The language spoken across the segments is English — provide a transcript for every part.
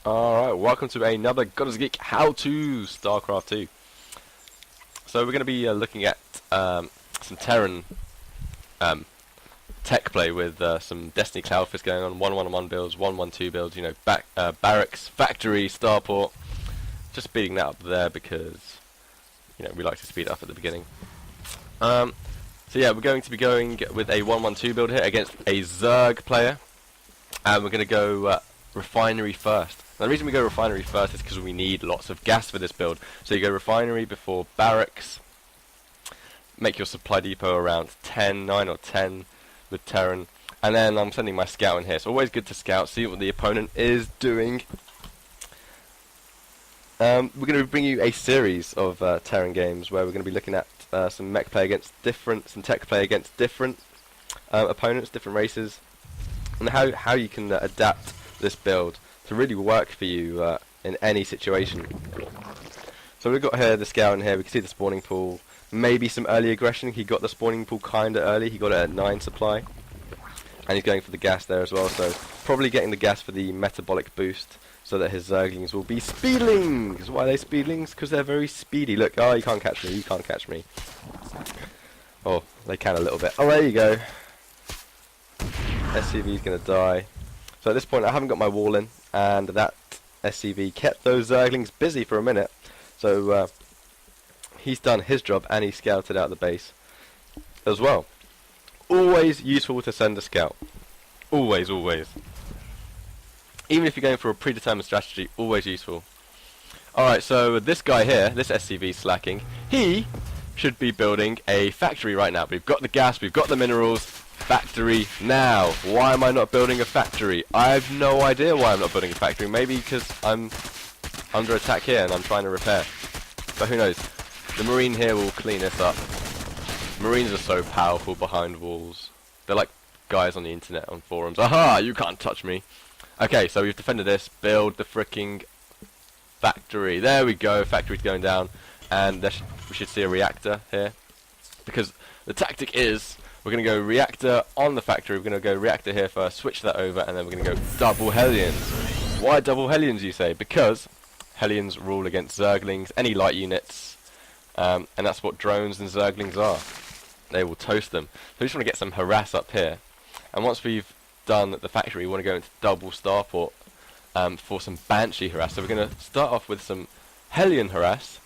Alright, welcome to another God is Geek How to StarCraft II. So we're going to be looking at some Terran tech play with some Destiny Cloudfish going on, 1-1-1 builds, 1-1-2 builds, you know, barracks, factory, starport. Just speeding that up there because, you know, we like to speed up at the beginning. So yeah, we're going to be going with a 1-1-2 build here against a Zerg player. And we're going to go refinery first. Now, the reason we go refinery first is because we need lots of gas for this build. So you go refinery before barracks. Make your supply depot around 9 or 10 with Terran. And then I'm sending my scout in here. It's always good to scout, see what the opponent is doing. We're going to bring you a series of Terran games where we're going to be looking at some mech play against different, some tech play against different opponents, different races. And how you can adapt this build to really work for you in any situation. So we've got here the scout in here, we can see the spawning pool, maybe some early aggression. He got the spawning pool kinda early, he got it at 9 supply. And he's going for the gas there as well, so probably getting the gas for the metabolic boost so that his Zerglings will be speedlings! Why are they speedlings? Because they're very speedy. Look, oh, you can't catch me, you can't catch me. Oh, they can a little bit. Oh, there you go. SCV's gonna die. So at this point I haven't got my wall in, and that SCV kept those Zerglings busy for a minute. So he's done his job and he scouted out the base as well. Always useful to send a scout. Always, always. Even if you're going for a predetermined strategy, always useful. Alright, so this guy here, this SCV slacking, he should be building a factory right now. We've got the gas, we've got the minerals. Factory now. Why am I not building a factory? I have no idea why I'm not building a factory. Maybe because I'm under attack here and I'm trying to repair. But who knows? The Marine here will clean this up. Marines are so powerful behind walls. They're like guys on the internet, on forums. Aha! You can't touch me. Okay, so we've defended this. Build the fricking factory. There we go. Factory's going down. And we should see a reactor here. Because the tactic is, we're going to go reactor on the factory, we're going to go reactor here first, switch that over, and then we're going to go double Hellions. Why double Hellions, you say? Because Hellions rule against Zerglings, any light units, and that's what drones and Zerglings are. They will toast them. So we just want to get some harass up here. And once we've done the factory, we want to go into double starport for some Banshee harass. So we're going to start off with some Hellion harass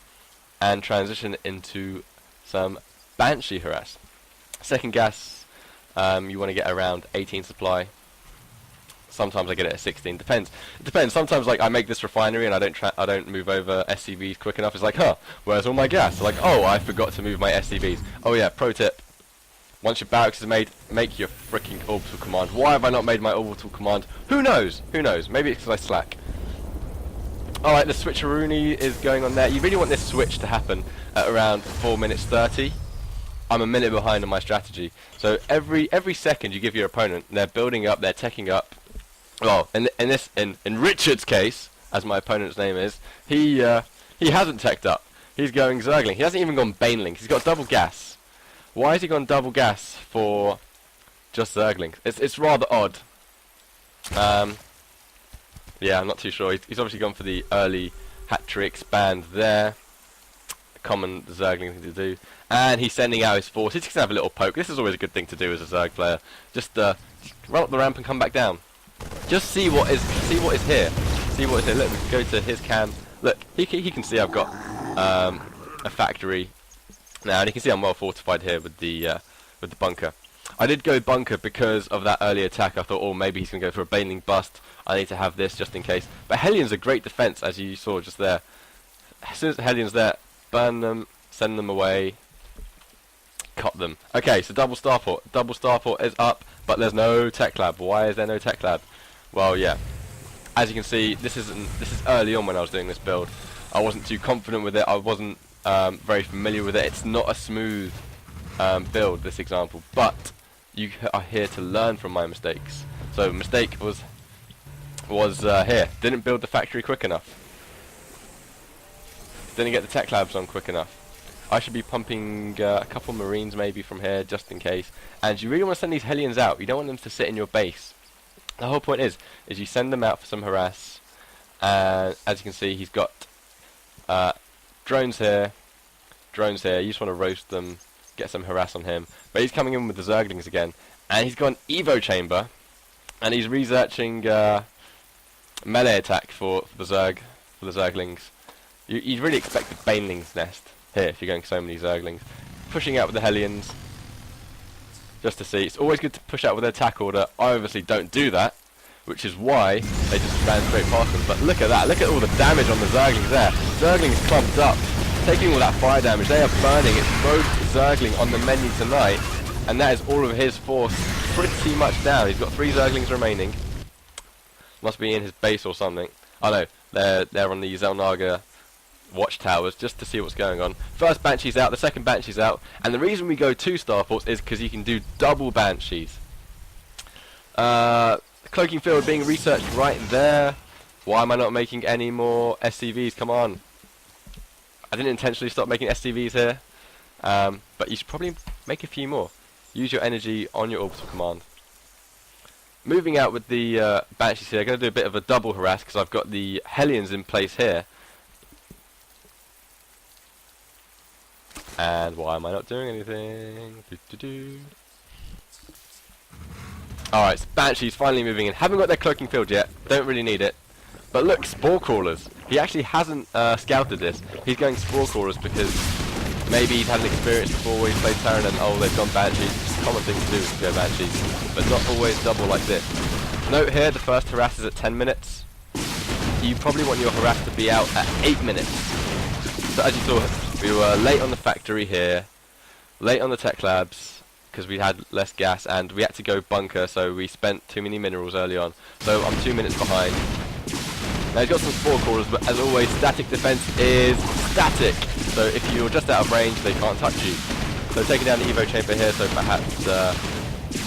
and transition into some Banshee harass. Second gas, you want to get around 18 supply. Sometimes I get it at 16. Depends. It depends. Sometimes, like, I make this refinery and I don't move over SCVs quick enough. It's like, huh, where's all my gas? Like, oh, I forgot to move my SCVs. Oh yeah, pro tip: once your barracks is made, make your freaking orbital command. Why have I not made my orbital command? Who knows? Who knows? Maybe it's because I slack. All right, the switcheroony is going on there. You really want this switch to happen at around 4 minutes 30. I'm a minute behind on my strategy. So every second you give your opponent, they're building up, they're teching up. Well, in Richard's case, as my opponent's name is, he hasn't teched up. He's going Zergling. He hasn't even gone Baneling. He's got double gas. Why has he gone double gas for just Zergling? It's rather odd. Yeah, I'm not too sure. He's obviously gone for the early hat-trick expand there. Common Zergling thing to do, and he's sending out his force. He's just gonna have a little poke. This is always a good thing to do as a Zerg player. Just run up the ramp and come back down. Just see what is here. See what is here. Look, we can go to his cam. Look, he can see I've got a factory now, and he can see I'm well fortified here with the bunker. I did go bunker because of that early attack. I thought, oh, maybe he's gonna go for a Baneling bust. I need to have this just in case. But Hellion's a great defense, as you saw just there. As soon as the Hellion's there, burn them, send them away, cut them. Okay, so double starport. Double starport is up, but there's no tech lab. Why is there no tech lab? Well, yeah. As you can see, this is early on when I was doing this build. I wasn't too confident with it. I wasn't very familiar with it. It's not a smooth build, this example, but you are here to learn from my mistakes. So mistake was here. Didn't build the factory quick enough. Didn't get the tech labs on quick enough. I should be pumping a couple Marines maybe from here just in case. And you really want to send these Hellions out. You don't want them to sit in your base. The whole point is you send them out for some harass, And as you can see, he's got drones here, drones here. You just want to roast them, get some harass on him. But he's coming in with the Zerglings again, and he's got an Evo chamber, and he's researching melee attack for the Zerglings. You'd really expect the Baneling's nest here if you're going so many Zerglings. Pushing out with the Hellions, just to see. It's always good to push out with their attack order. I obviously don't do that, which is why they just ran straight past them. But look at that, look at all the damage on the Zerglings there. Zerglings clumped up, taking all that fire damage. They are burning. It's rogue Zergling on the menu tonight, and that is all of his force pretty much down. He's got 3 Zerglings remaining. Must be in his base or something. Oh no, they're on the Zelnaga watchtowers just to see what's going on. First Banshee's out, the second Banshee's out, and the reason we go 2 starports is because you can do double Banshees. Cloaking field being researched right there. Why am I not making any more SCVs? Come on. I didn't intentionally stop making SCVs here, but you should probably make a few more. Use your energy on your orbital command. Moving out with the Banshees here, I'm going to do a bit of a double harass because I've got the Hellions in place here. And why am I not doing anything? Alright, Banshee's finally moving in. Haven't got their cloaking field yet. Don't really need it. But look, Spore Crawlers. He actually hasn't scouted this. He's going Spore Crawlers because maybe he's had an experience before where he's played Terran and oh, they've gone Banshees. It's a common thing to do is to go Banshees. But not always double like this. Note here, the first harass is at 10 minutes. You probably want your harass to be out at 8 minutes. So as you saw, we were late on the factory here, late on the tech labs, because we had less gas, and we had to go bunker, so we spent too many minerals early on. So I'm 2 minutes behind. Now he's got some Spore Crawlers, but as always, static defense is static. So if you're just out of range, they can't touch you. So taking down the Evo chamber here, so perhaps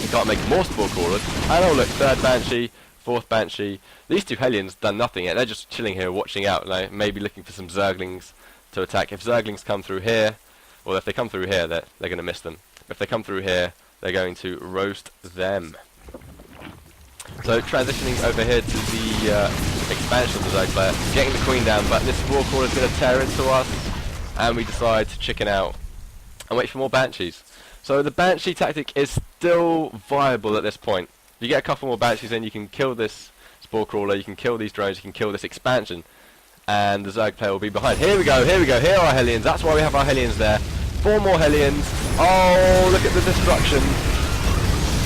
you can't make more Spore Crawlers. And oh look, 3rd Banshee, 4th Banshee. These 2 Hellions done nothing yet. They're just chilling here, watching out, like maybe looking for some Zerglings to attack. If Zerglings come through here, well, if they come through here, they're going to miss them. If they come through here, they're going to roast them. So transitioning over here to the expansion of the Zerg player, getting the Queen down, but this Spore Crawler is going to tear into us, and we decide to chicken out and wait for more Banshees. So the Banshee tactic is still viable at this point. If you get a couple more Banshees in, you can kill this Spore Crawler, you can kill these drones, you can kill this expansion, and the Zerg player will be behind. Here we go, here we go, here are our Hellions. That's why we have our Hellions there. 4 more Hellions. Oh, look at the destruction.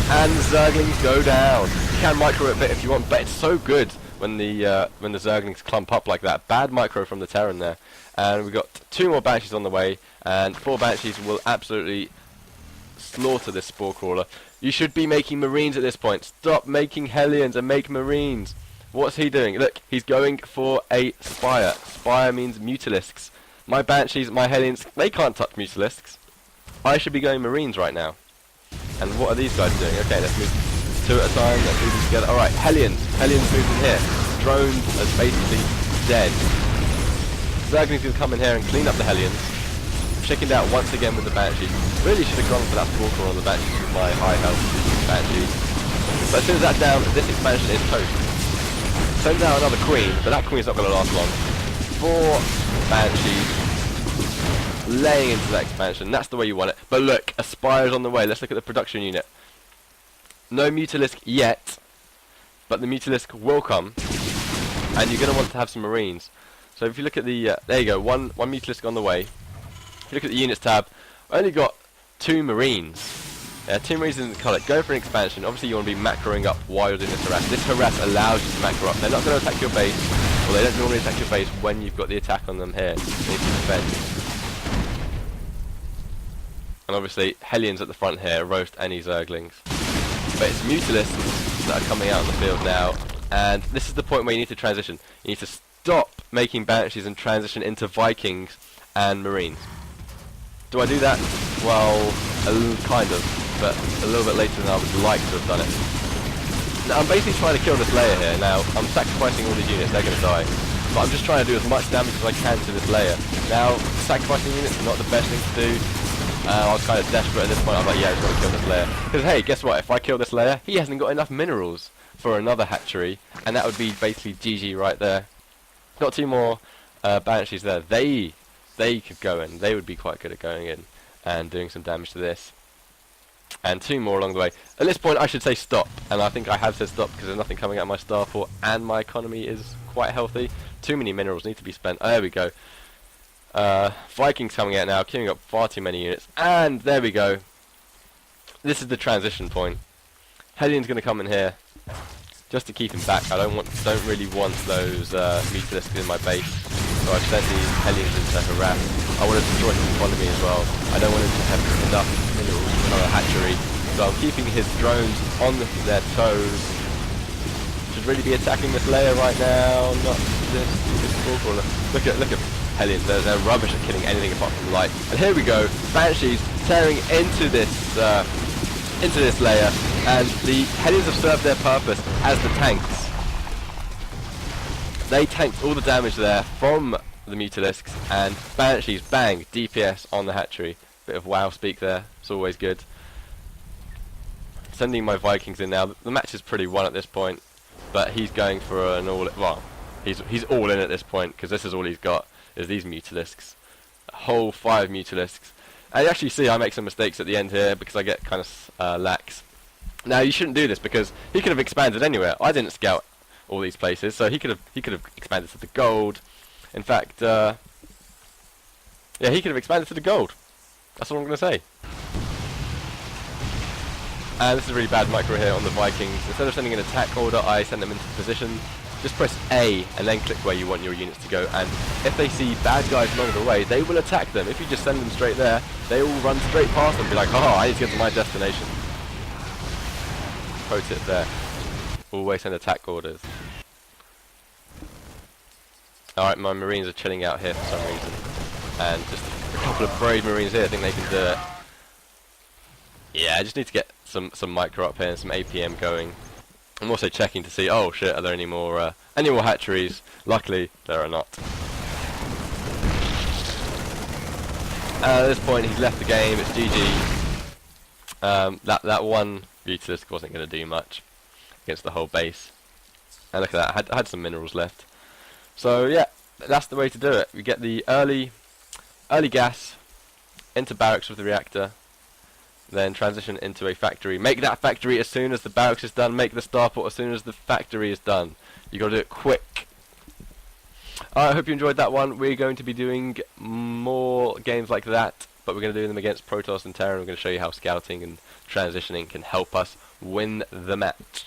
And the Zerglings go down. You can micro it a bit if you want, but it's so good when the Zerglings clump up like that. Bad micro from the Terran there. And we've got 2 more Banshees on the way, and 4 Banshees will absolutely slaughter this Spore Crawler. You should be making Marines at this point. Stop making Hellions and make Marines. What's he doing? Look, he's going for a Spire. Spire means Mutalisks. My Banshees, my Hellions, they can't touch Mutalisks. I should be going Marines right now. And what are these guys doing? Okay, let's move 2 at a time. Let's move them together. Alright, Hellions. Hellions moving here. Drones are basically dead. Zerglings will come in here and clean up the Hellions. Chickened out once again with the Banshees. Really should have gone for that Stalker on the Banshees with my high health Banshees. But as soon as that's down, this expansion is toast. Sends out another Queen, but that Queen's not going to last long. 4 Banshees laying into that expansion. That's the way you want it. But look, a Spire's on the way. Let's look at the production unit. No Mutalisk yet, but the Mutalisk will come, and you're going to want to have some Marines. So if you look at the, there you go, one Mutalisk on the way. If you look at the units tab, I only got 2 Marines. 2 Marines in the colour. Go for an expansion. Obviously you want to be macroing up while you're doing this harass. This harass allows you to macro up. They're not going to attack your base, or they don't normally attack your base when you've got the attack on them here. They need to defend. And obviously Hellions at the front here roast any Zerglings. But it's Mutalisks that are coming out on the field now, and this is the point where you need to transition. You need to stop making Banshees and transition into Vikings and Marines. Do I do that? Well, kind of, but a little bit later than I would like to have done it. Now I'm basically trying to kill this layer here. Now I'm sacrificing all these units, they're going to die. But I'm just trying to do as much damage as I can to this layer. Now, sacrificing units is not the best thing to do. I was kind of desperate at this point. I was like, yeah, I just want to kill this layer. Because hey, guess what? If I kill this layer, he hasn't got enough minerals for another hatchery, and that would be basically GG right there. Got 2 more Banshees there. They could go in. They would be quite good at going in and doing some damage to this. And 2 more along the way. At this point I should say stop, and I think I have said stop because there's nothing coming out of my starport and my economy is quite healthy. Too many minerals need to be spent. Oh, there we go. Vikings coming out now, queuing up far too many units, and there we go. This is the transition point. Hellion's going to come in here just to keep him back. I don't really want those Mutalisks in my base, so I've sent these Hellions into Harras. I want to destroy his economy as well. I don't want him to have enough minerals for another hatchery, so I'm keeping his drones on their toes. Should really be attacking this layer right now, not this stupid. Look at Hellions. They're rubbish at killing anything apart from light. And here we go, Banshees tearing into this layer, and the Hellions have served their purpose as the tanks. They tanked all the damage there from the Mutalisks, and Banshees, bang, DPS on the hatchery. Bit of WoW speak there, it's always good. Sending my Vikings in now. The match is pretty won at this point, but he's going for an all. Well, he's all in at this point because this is all he's got is these Mutalisks, a whole 5 Mutalisks. And you actually see I make some mistakes at the end here because I get kind of lax. Now you shouldn't do this because he could have expanded anywhere. I didn't scout all these places, so he could have expanded to the gold. In fact, yeah, he could have expanded to the gold. That's all I'm going to say. And this is a really bad micro here on the Vikings. Instead of sending an attack order, I send them into position. Just press A and then click where you want your units to go, and if they see bad guys along the way, they will attack them. If you just send them straight there, they will run straight past them and be like, oh, I need to get to my destination. Pro tip there. Always send attack orders. Alright, my Marines are chilling out here for some reason. And just a couple of brave Marines here think they can do it. Yeah, I just need to get some micro up here and some APM going. I'm also checking to see, oh shit, are there any more hatcheries? Luckily, there are not. At this point, he's left the game, it's GG. That one Mutalisk wasn't going to do much against the whole base. And look at that, I had some minerals left. So yeah, that's the way to do it. We get the early gas into barracks with the reactor, then transition into a factory. Make that factory as soon as the barracks is done. Make the starport as soon as the factory is done. You got to do it quick. I hope you enjoyed that one. We're going to be doing more games like that, but we're going to do them against Protoss and Terran. We're going to show you how scouting and transitioning can help us win the match.